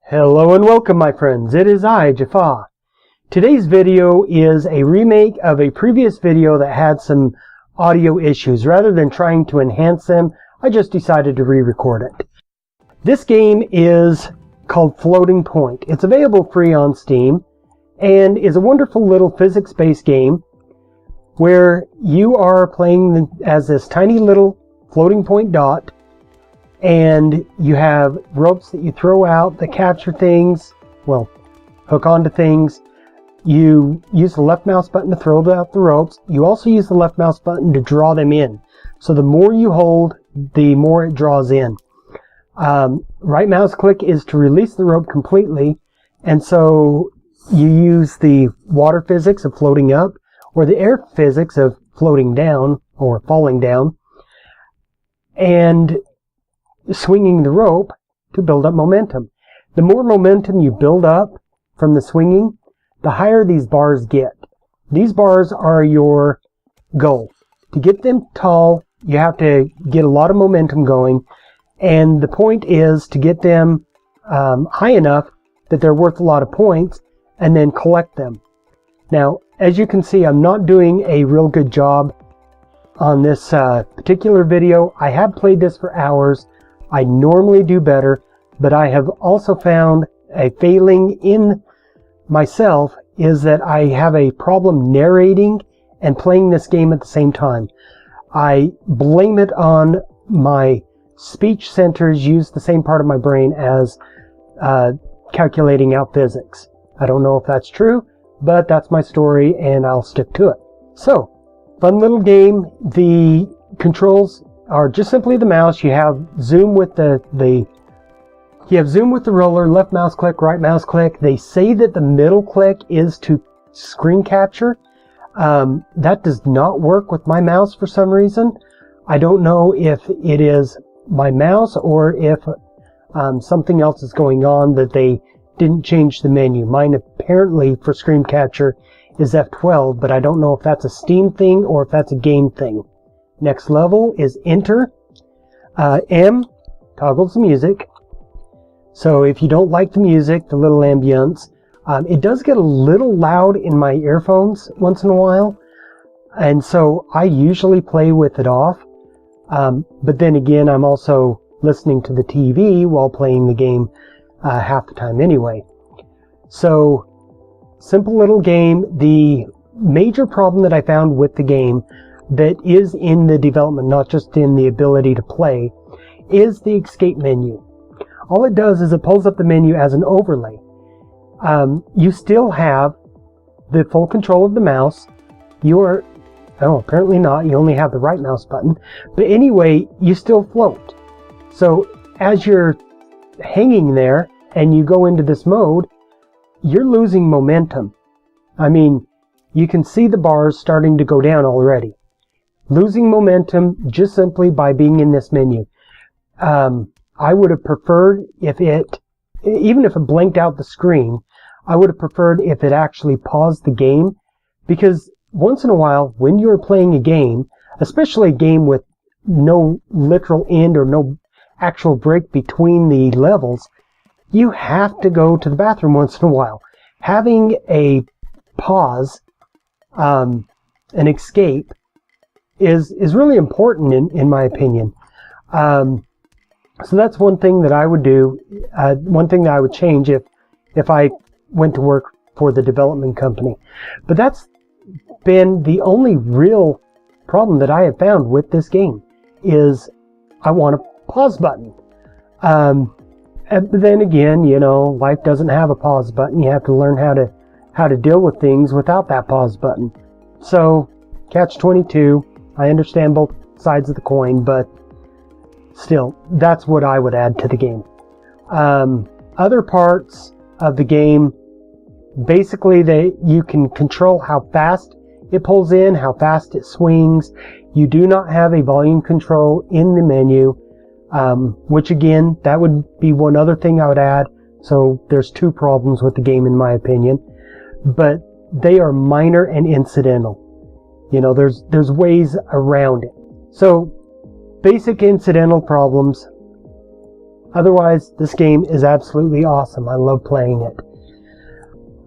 Hello and welcome, my friends. It is I, Jaffa. Today's video is a remake of a previous video that had some audio issues. Rather than trying to enhance them, I just decided to re-record it. This game is called Floating Point. It's available free on Steam and is a wonderful little physics-based game where you are playing as this tiny little floating point dot, and you have ropes that you throw out that capture things, well, hook onto things. You use the left mouse button to throw out the ropes. You also use the left mouse button to draw them in. So the more you hold, the more it draws in. Right mouse click is to release the rope completely, and so you use the water physics of floating up or the air physics of floating down or falling down, and swinging the rope to build up momentum. The more momentum you build up from the swinging, the higher these bars get. These bars are your goal. To get them tall, you have to get a lot of momentum going, and the point is to get them high enough that they're worth a lot of points, and then collect them. Now, as you can see, I'm not doing a real good job on this particular video. I have played this for hours. I normally do better, but I have also found a failing in myself is that I have a problem narrating and playing this game at the same time. I blame it on my speech centers use the same part of my brain as calculating out physics. I don't know if that's true, but that's my story and I'll stick to it. So, fun little game. The controls are just simply the mouse. You have zoom with the roller, left mouse click, right mouse click. They say that the middle click is to screen capture. That does not work with my mouse for some reason. I don't know if it is my mouse or if something else is going on that they didn't change the menu. Mine apparently for screen capture is F12, but I don't know if that's a Steam thing or if that's a game thing. Next level is enter. M toggles the music. So if you don't like the music, the little ambience, it does get a little loud in my earphones once in a while. And so I usually play with it off. But then again, I'm also listening to the TV while playing the game half the time anyway. So simple little game. The major problem that I found with the game that is in the development, not just in the ability to play, is the escape menu. All it does is it pulls up the menu as an overlay. You still have the full control of the mouse. Apparently not. You only have the right mouse button. But anyway, you still float. So as you're hanging there and you go into this mode, you're losing momentum. I mean, you can see the bars starting to go down already. Losing momentum just simply by being in this menu. I would have preferred even if it blanked out the screen, I would have preferred if it actually paused the game, because once in a while, when you're playing a game, especially a game with no literal end or no actual break between the levels, you have to go to the bathroom once in a while. Having a pause, an escape, is really important in my opinion. So that's one thing that I would do, one thing that I would change if I went to work for the development company. But that's been the only real problem that I have found with this game, is I want a pause button. But then again, life doesn't have a pause button. You have to learn how to deal with things without that pause button. So, catch-22. I understand both sides of the coin, but still, that's what I would add to the game. Other parts of the game, basically you can control how fast it pulls in, how fast it swings. You do not have a volume control in the menu, which again, that would be one other thing I would add. So there's two problems with the game in my opinion, but they are minor and incidental. There's ways around it. So basic incidental problems. Otherwise, this game is absolutely awesome. I love playing it.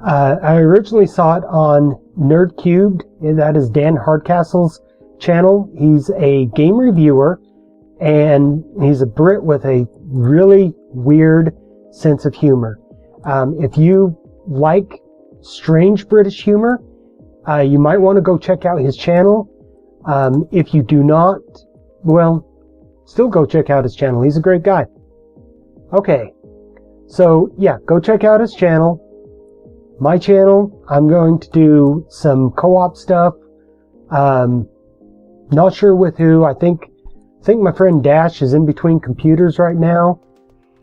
I originally saw it on Nerd Cubed. That is Dan Hardcastle's channel. He's a game reviewer, and he's a Brit with a really weird sense of humor. If you like strange British humor, you might want to go check out his channel. If you do not, well, still go check out his channel. He's a great guy. Okay, so yeah, go check out his channel. My channel, I'm going to do some co-op stuff. Not sure with who. I think my friend Dash is in between computers right now.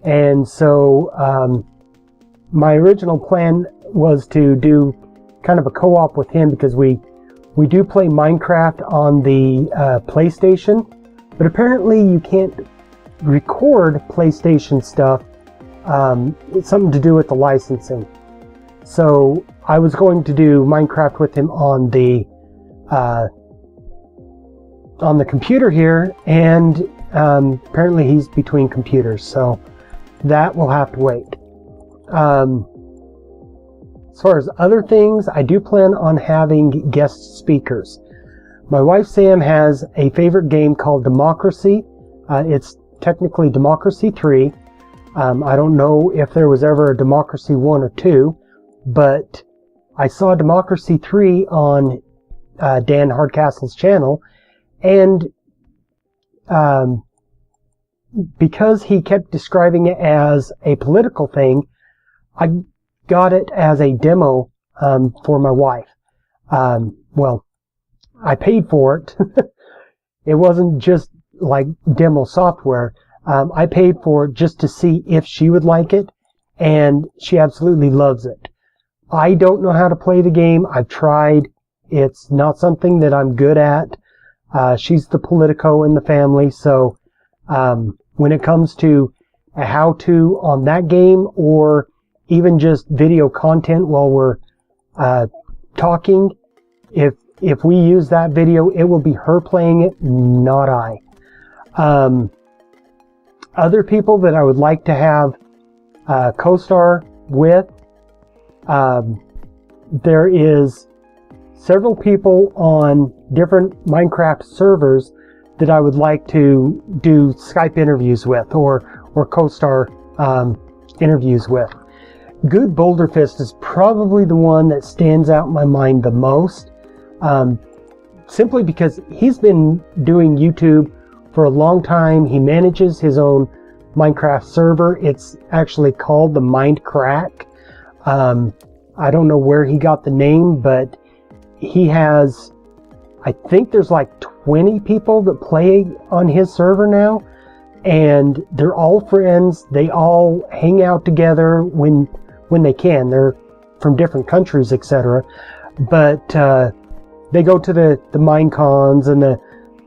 And so my original plan was to do kind of a co-op with him, because we do play Minecraft on the PlayStation, but apparently you can't record PlayStation stuff. It's something to do with the licensing. So I was going to do Minecraft with him on the computer here, and apparently he's between computers, so that will have to wait. As far as other things, I do plan on having guest speakers. My wife Sam has a favorite game called Democracy. It's technically Democracy 3. I don't know if there was ever a Democracy 1 or 2, but I saw Democracy 3 on Dan Hardcastle's channel, and because he kept describing it as a political thing, I got it as a demo for my wife. Well, I paid for it. It wasn't just like demo software. I paid for it just to see if she would like it, and she absolutely loves it. I don't know how to play the game. I've tried. It's not something that I'm good at. She's the politico in the family, so when it comes to a how-to on that game, or even just video content while we're talking, if we use that video, it will be her playing it, not I. Other people that I would like to have co-star with, there is several people on different Minecraft servers that I would like to do Skype interviews with, or co-star interviews with. Good Boulderfist is probably the one that stands out in my mind the most, simply because he's been doing YouTube for a long time. He manages his own Minecraft server. It's actually called the Mindcrack. I don't know where he got the name, but he has, I think there's like 20 people that play on his server now, and they're all friends. They all hang out together when they can. They're from different countries, etc. But they go to the Minecons and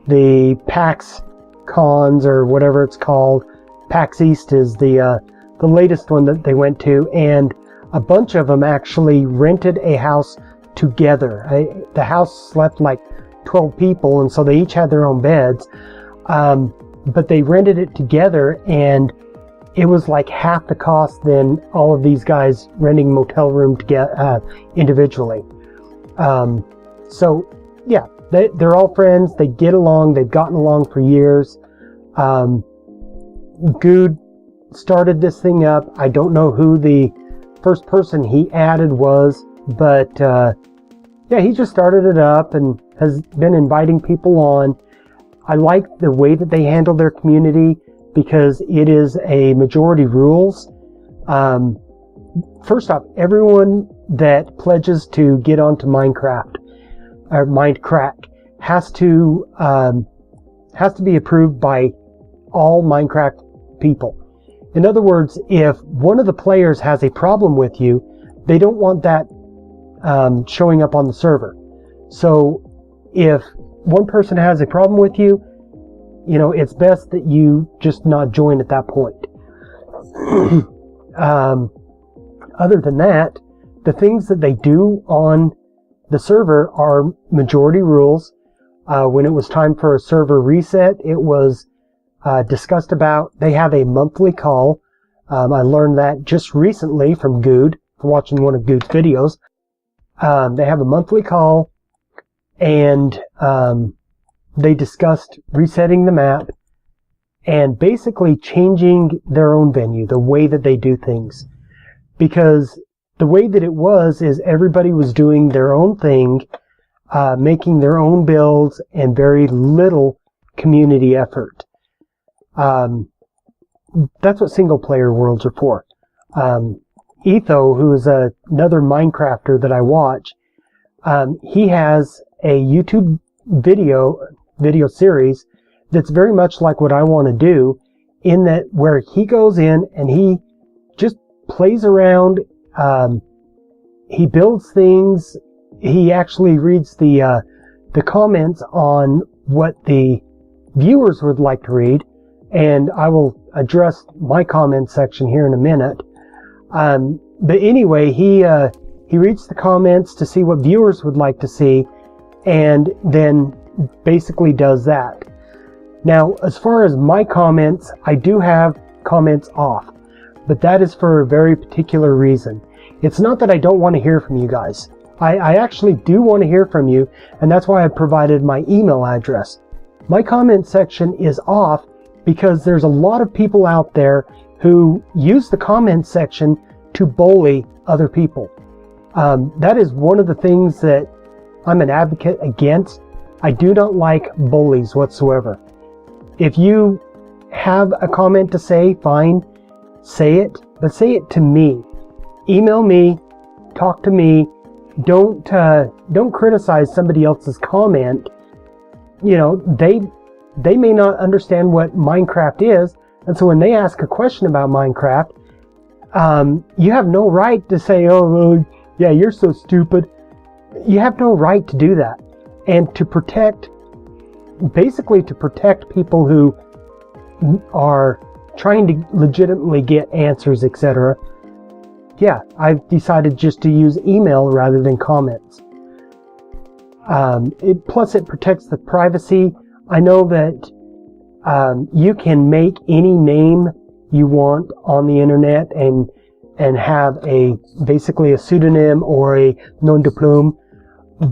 the PAX cons, or whatever it's called. PAX East is the latest one that they went to, and a bunch of them actually rented a house together. The house slept like 12 people, and so they each had their own beds. But they rented it together, and it was like half the cost than all of these guys renting motel room together individually. So yeah, they're all friends. They get along. They've gotten along for years. Good started this thing up. I don't know who the first person he added was, but yeah, he just started it up and has been inviting people on. I like the way that they handle their community, because it is a majority rules. First off, everyone that pledges to get onto Minecraft or Mindcrack has to be approved by all Minecraft people. In other words, if one of the players has a problem with you, they don't want that showing up on the server. So if one person has a problem with you, you know, it's best that you just not join at that point. Other than that, the things that they do on the server are majority rules. When it was time for a server reset, it was discussed about, they have a monthly call. I learned that just recently from Good, from watching one of Good's videos. They have a monthly call, and they discussed resetting the map and basically changing their own venue, the way that they do things. Because the way that it was is everybody was doing their own thing, making their own builds, and very little community effort. That's what single-player worlds are for. Ep002, who is another Minecrafter that I watch, he has a YouTube video series that's very much like what I want to do, in that where he goes in and he just plays around, he builds things, he actually reads the comments on what the viewers would like to read, and I will address my comment section here in a minute. But anyway, he reads the comments to see what viewers would like to see, and then basically does that. Now, as far as my comments, I do have comments off, but that is for a very particular reason. It's not that I don't want to hear from you guys. I actually do want to hear from you, and that's why I provided my email address. My comment section is off because there's a lot of people out there who use the comment section to bully other people. That is one of the things that I'm an advocate against. I do not like bullies whatsoever. If you have a comment to say, fine, say it, but say it to me. Email me, talk to me. Don't criticize somebody else's comment. You know, they may not understand what Minecraft is, and so when they ask a question about Minecraft, you have no right to say, oh, well, yeah, you're so stupid. You have no right to do that. And to protect, basically to protect people who are trying to legitimately get answers, etc. Yeah, I've decided just to use email rather than comments. Plus it protects the privacy. I know that you can make any name you want on the internet and have basically a pseudonym or a nom de plume,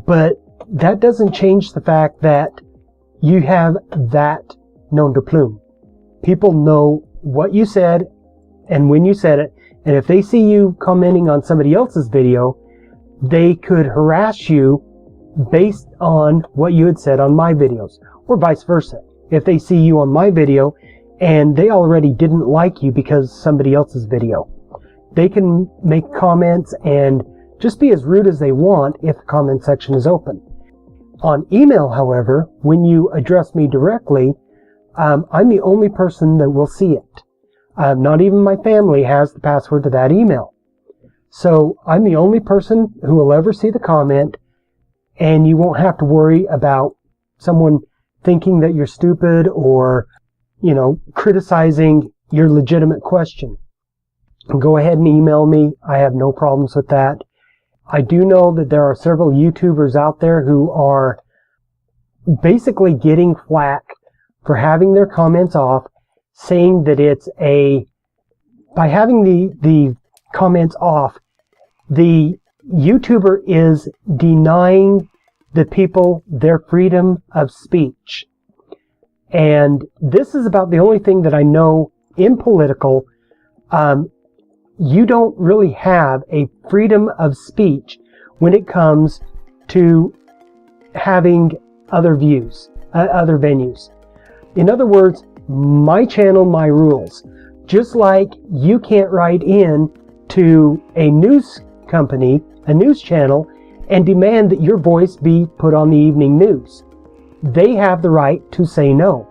but that doesn't change the fact that you have that nom de plume. People know what you said and when you said it, and if they see you commenting on somebody else's video, they could harass you based on what you had said on my videos, or vice versa. If they see you on my video and they already didn't like you because somebody else's video, they can make comments and just be as rude as they want if the comment section is open. On email, however, when you address me directly, I'm the only person that will see it. Not even my family has the password to that email. So I'm the only person who will ever see the comment, and you won't have to worry about someone thinking that you're stupid or, you know, criticizing your legitimate question. Go ahead and email me. I have no problems with that. I do know that there are several YouTubers out there who are basically getting flack for having their comments off, saying that by having the comments off, the YouTuber is denying the people their freedom of speech. And this is about the only thing that I know in political. You don't really have a freedom of speech when it comes to having other views, other venues. In other words, my channel, my rules. Just like you can't write in to a news company, a news channel, and demand that your voice be put on the evening news. They have the right to say no.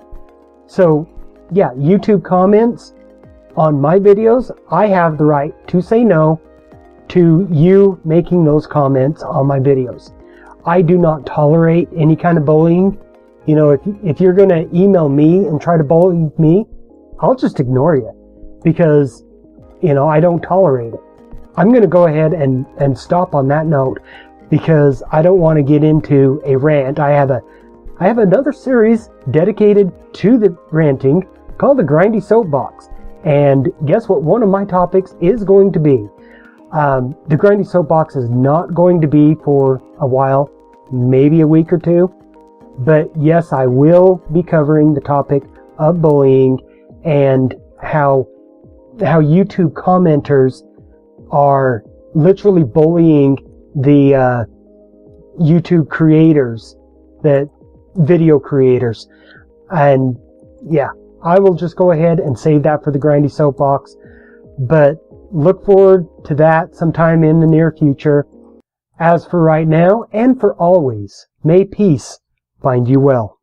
So, yeah, YouTube comments on my videos, I have the right to say no to you making those comments on my videos. I do not tolerate any kind of bullying. You know, if you're going to email me and try to bully me, I'll just ignore you because, you know, I don't tolerate it. I'm going to go ahead and stop on that note because I don't want to get into a rant. I have another series dedicated to the ranting called the Grindy Soapbox. And guess what one of my topics is going to be? The Grindy Soapbox is not going to be for a while, maybe a week or two. But yes, I will be covering the topic of bullying and how YouTube commenters are literally bullying the YouTube creators, the video creators. And yeah, I will just go ahead and save that for the Grindy Soapbox. But look forward to that sometime in the near future. As for right now and for always, may peace find you well.